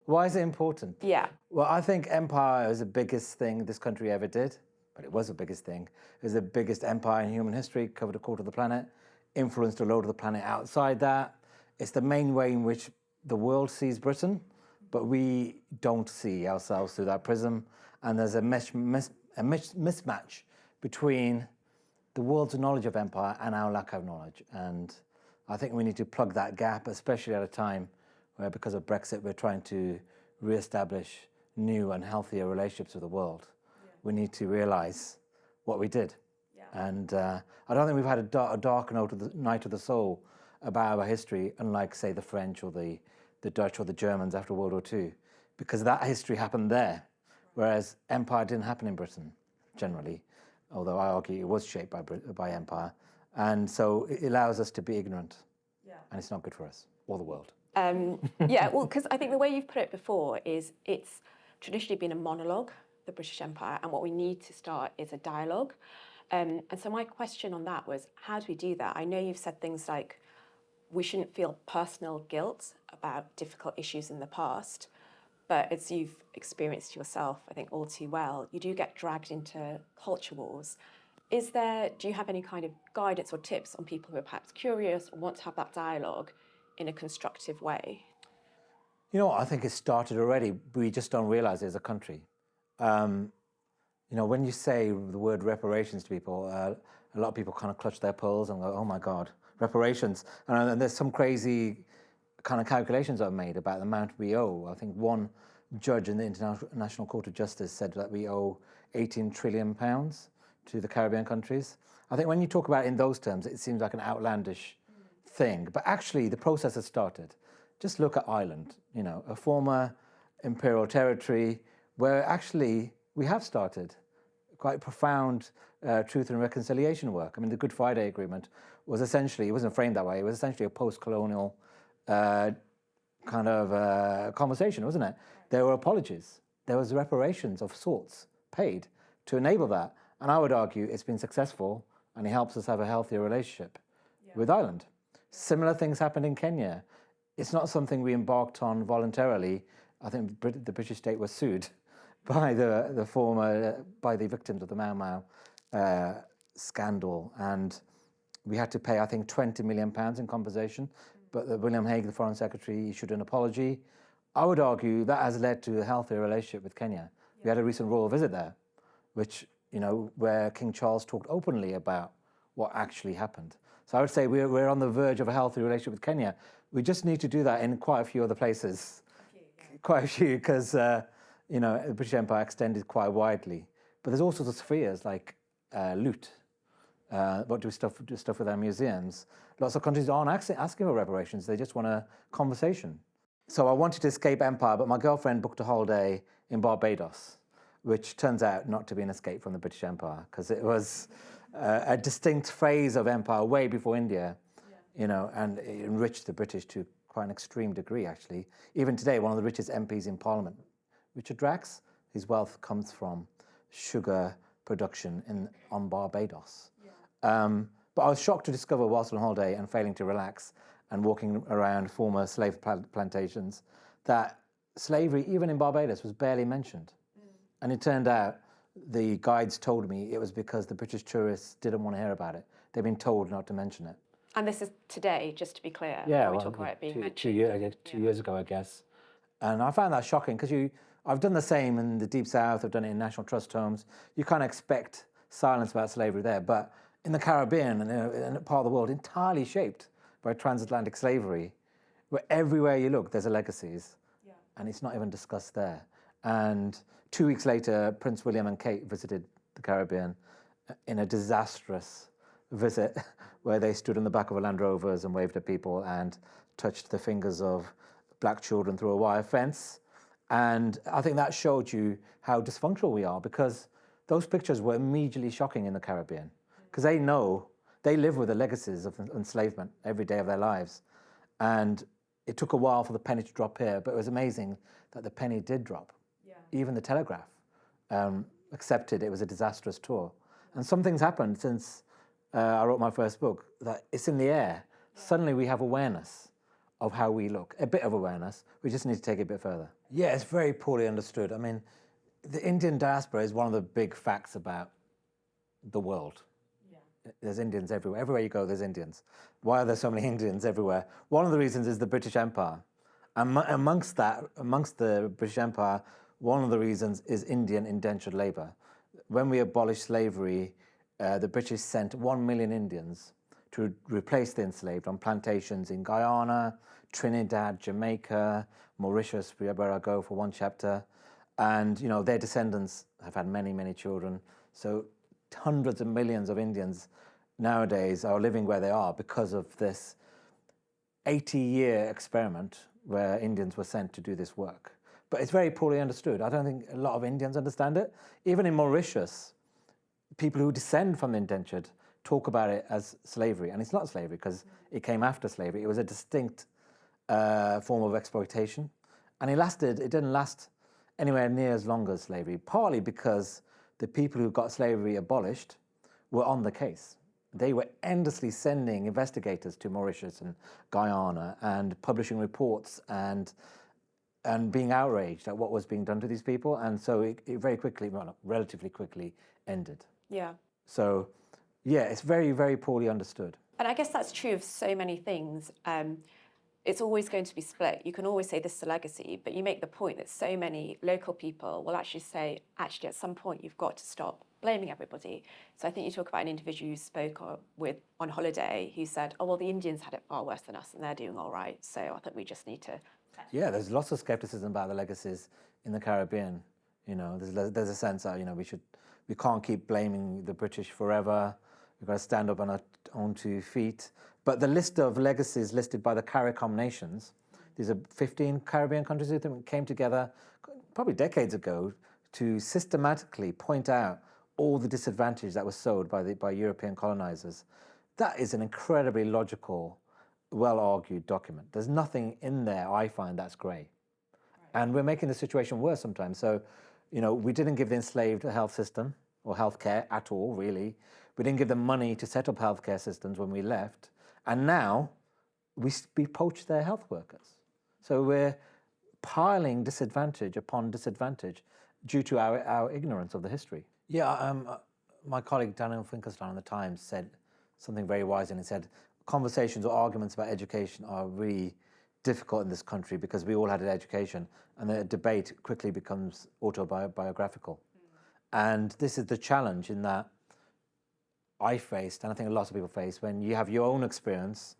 Why is it important? Yeah. Well, I think empire is the biggest thing this country ever did, but it was the biggest thing. It was the biggest empire in human history, covered a quarter of the planet, influenced a load of the planet outside that. It's the main way in which the world sees Britain, but we don't see ourselves through that prism. And there's a mismatch between the world's knowledge of empire and our lack of knowledge. And I think we need to plug that gap, especially at a time where, because of Brexit, we're trying to re-establish new and healthier relationships with the world. Yeah. We need to realise what we did. Yeah. And I don't think we've had a dark night of the soul about our history, unlike, say, the French or the Dutch or the Germans after World War II, because that history happened there, whereas empire didn't happen in Britain, generally, although I argue it was shaped by empire. And so it allows us to be ignorant, and it's not good for us or the world. Yeah, well, because I think the way you've put it before is it's traditionally been a monologue, the British Empire, and what we need to start is a dialogue. And so my question on that was, how do we do that? I know you've said things like we shouldn't feel personal guilt about difficult issues in the past, but as you've experienced yourself, I think all too well, you do get dragged into culture wars. Do you have any kind of guidance or tips on people who are perhaps curious or want to have that dialogue in a constructive way? You know what, I think it started already. We just don't realise it as a country. You know, when you say the word reparations to people, a lot of people kind of clutch their pearls and go, oh my God, reparations. And there's some crazy kind of calculations that are made about the amount we owe. I think one judge in the International Court of Justice said that we owe 18 trillion pounds to the Caribbean countries. I think when you talk about it in those terms, it seems like an outlandish thing, but actually the process has started. Just look at Ireland, you know, a former imperial territory where actually we have started quite profound truth and reconciliation work. I mean, the Good Friday Agreement was essentially, it wasn't framed that way, it was essentially a post-colonial kind of conversation, wasn't it? There were apologies, there was reparations of sorts paid to enable that. And I would argue it's been successful and it helps us have a healthier relationship with Ireland. Similar things happened in Kenya. It's not something we embarked on voluntarily. I think the British state was sued by the victims of the Mau Mau scandal, and we had to pay, I think, £20 million in compensation. But William Hague, the Foreign Secretary, issued an apology. I would argue that has led to a healthier relationship with Kenya. We had a recent royal visit there, which, you know, where King Charles talked openly about what actually happened. So I would say we're on the verge of a healthy relationship with Kenya. We just need to do that in quite a few other places. Quite a few, because, you know, the British Empire extended quite widely. But there's all sorts of spheres like loot. What do we do stuff with our museums? Lots of countries aren't asking for reparations. They just want a conversation. So I wanted to escape empire, but my girlfriend booked a holiday in Barbados, which turns out not to be an escape from the British Empire, because it was a distinct phase of empire way before India, you know, and it enriched the British to quite an extreme degree, actually. Even today, one of the richest MPs in Parliament, Richard Drax, his wealth comes from sugar production on Barbados. But I was shocked to discover whilst on holiday and failing to relax and walking around former slave plantations that slavery, even in Barbados, was barely mentioned. And it turned out the guides told me it was because the British tourists didn't want to hear about it. They've been told not to mention it. And this is today, just to be clear. Yeah, we talk about it being mentioned. 2 years ago, I guess. And I found that shocking because I've done the same in the Deep South. I've done it in National Trust homes. You kind of expect silence about slavery there, but in the Caribbean and in a part of the world entirely shaped by transatlantic slavery, where everywhere you look, there's a Legacies, and it's not even discussed there. And 2 weeks later, Prince William and Kate visited the Caribbean in a disastrous visit where they stood in the back of a Land Rovers and waved at people and touched the fingers of black children through a wire fence. And I think that showed you how dysfunctional we are, because those pictures were immediately shocking in the Caribbean, because they live with the legacies of enslavement every day of their lives. And it took a while for the penny to drop here, but it was amazing that the penny did drop. Even the Telegraph accepted it was a disastrous tour. And something's happened since I wrote my first book, that it's in the air. Suddenly we have awareness of how we look, a bit of awareness. We just need to take it a bit further. Yeah, it's very poorly understood. I mean, the Indian diaspora is one of the big facts about the world. Yeah. There's Indians everywhere. Everywhere you go, there's Indians. Why are there so many Indians everywhere? One of the reasons is the British Empire. And amongst the British Empire, one of the reasons is Indian indentured labour. When we abolished slavery, the British sent 1 million Indians to replace the enslaved on plantations in Guyana, Trinidad, Jamaica, Mauritius, where I go for one chapter. And, you know, their descendants have had many, many children. So hundreds of millions of Indians nowadays are living where they are because of this 80-year experiment where Indians were sent to do this work. But it's very poorly understood. I don't think a lot of Indians understand it. Even in Mauritius, people who descend from the indentured talk about it as slavery. And it's not slavery because it came after slavery. It was a distinct form of exploitation. And it didn't last anywhere near as long as slavery, partly because the people who got slavery abolished were on the case. They were endlessly sending investigators to Mauritius and Guyana and publishing reports and being outraged at what was being done to these people. And so it very quickly, well, relatively quickly, ended. Yeah. So, yeah, it's very, very poorly understood. And I guess that's true of so many things. It's always going to be split. You can always say this is a legacy, but you make the point that so many local people will actually say, actually, at some point, you've got to stop blaming everybody. So I think you talk about an individual you spoke with on holiday who said, oh, well, the Indians had it far worse than us and they're doing all right. So I think we just need to... Yeah, there's lots of skepticism about the legacies in the Caribbean. You know, there's a sense that, you know, we can't keep blaming the British forever. We've got to stand up on our own 2 feet. But the list of legacies listed by the CARICOM nations, these are 15 Caribbean countries that came together probably decades ago to systematically point out all the disadvantage that was sowed by European colonizers. That is an incredibly logical, well-argued document. There's nothing in there, I find, that's grey. Right. And we're making the situation worse sometimes. So, you know, we didn't give the enslaved a health system or healthcare at all, really. We didn't give them money to set up healthcare systems when we left. And now we poach their health workers. So we're piling disadvantage upon disadvantage due to our ignorance of the history. Yeah, my colleague Daniel Finkelstein in the Times said something very wise, and he said, conversations or arguments about education are really difficult in this country because we all had an education, and the debate quickly becomes autobiographical. And this is the challenge in that I faced, and I think a lot of people face, when you have your own experience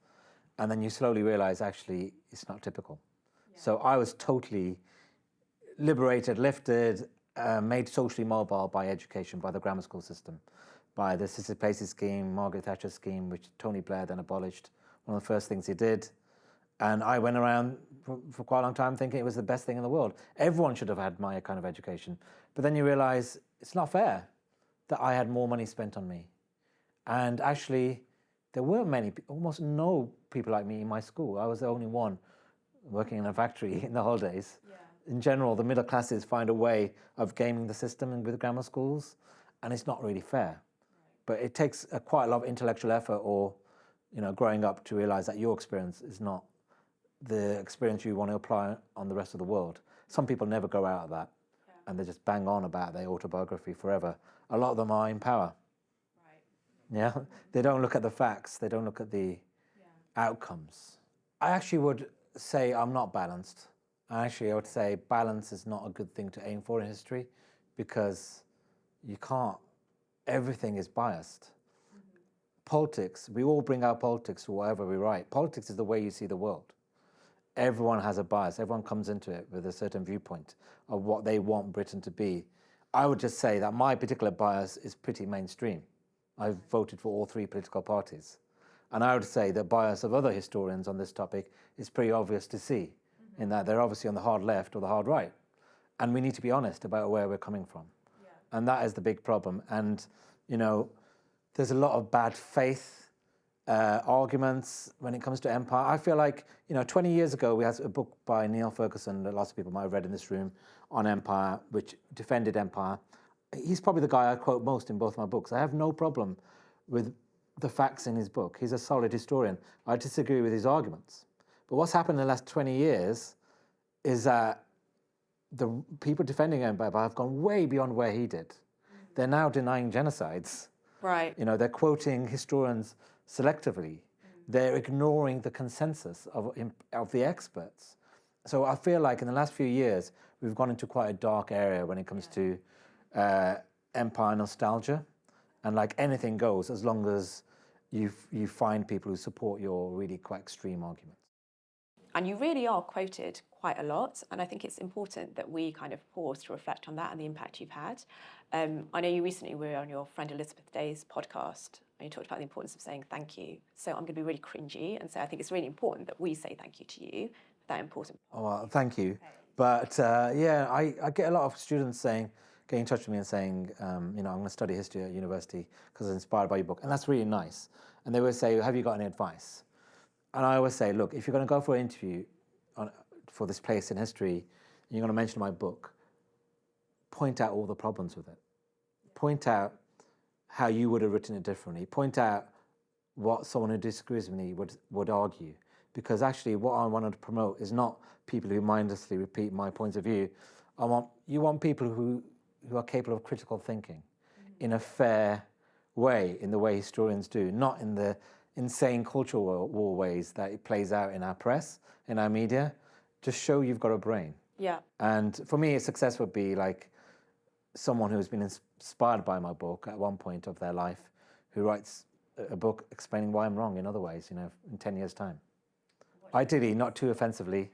and then you slowly realize actually it's not typical. Yeah. So I was totally liberated, lifted, made socially mobile by education, by the grammar school system, by the Sister Places scheme, Margaret Thatcher scheme, which Tony Blair then abolished. One of the first things he did. And I went around for quite a long time thinking it was the best thing in the world. Everyone should have had my kind of education. But then you realize it's not fair that I had more money spent on me. And actually, there weren't many, almost no people like me in my school. I was the only one working in a factory in the holidays. Yeah. In general, the middle classes find a way of gaming the system and with grammar schools, and it's not really fair. Right. But it takes quite a lot of intellectual effort or, you know, growing up to realize that your experience is not the experience you want to apply on the rest of the world. Some people never go out of that, yeah, and they just bang on about their autobiography forever. A lot of them are in power. Yeah, they don't look at the facts. They don't look at the outcomes. I actually would say I'm not balanced. I would say balance is not a good thing to aim for in history because you can't, everything is biased. Mm-hmm. Politics, we all bring our politics to whatever we write. Politics is the way you see the world. Everyone has a bias. Everyone comes into it with a certain viewpoint of what they want Britain to be. I would just say that my particular bias is pretty mainstream. I've voted for all 3 political parties. And I would say the bias of other historians on this topic is pretty obvious to see, in that they're obviously on the hard left or the hard right. And we need to be honest about where we're coming from. Yeah. And that is the big problem. And, you know, there's a lot of bad faith arguments when it comes to empire. I feel like, you know, 20 years ago, we had a book by Neil Ferguson that lots of people might have read in this room on empire, which defended empire. He's probably the guy I quote most in both my books. I have no problem with the facts in his book. He's a solid historian. I disagree with his arguments. But what's happened in the last 20 years is that the people defending Empire have gone way beyond where he did. They're now denying genocides. Right. You know, they're quoting historians selectively. They're ignoring the consensus of the experts. So I feel like in the last few years, we've gone into quite a dark area when it comes to empire nostalgia. And like anything goes, as long as you find people who support your really quite extreme arguments. And you really are quoted quite a lot. And I think it's important that we kind of pause to reflect on that and the impact you've had. I know you recently were on your friend Elizabeth Day's podcast and you talked about the importance of saying thank you. So I'm going to be really cringy and say I think it's really important that we say thank you to you for that important. Oh, well, thank you. But yeah, I get a lot of students getting in touch with me and saying, you know, I'm going to study history at university because I was inspired by your book. And that's really nice. And they would say, have you got any advice? And I always say, look, if you're going to go for an interview for this place in history, and you're going to mention my book, point out all the problems with it. Point out how you would have written it differently. Point out what someone who disagrees with me would argue. Because actually what I wanted to promote is not people who mindlessly repeat my points of view. You want people who are capable of critical thinking in a fair way, in the way historians do, not in the insane cultural war ways that it plays out in our press, in our media. Just show you've got a brain. Yeah. And for me, a success would be like someone who's been inspired by my book at one point of their life, who writes a book explaining why I'm wrong in other ways, you know, in 10 years' time. Ideally, not too offensively.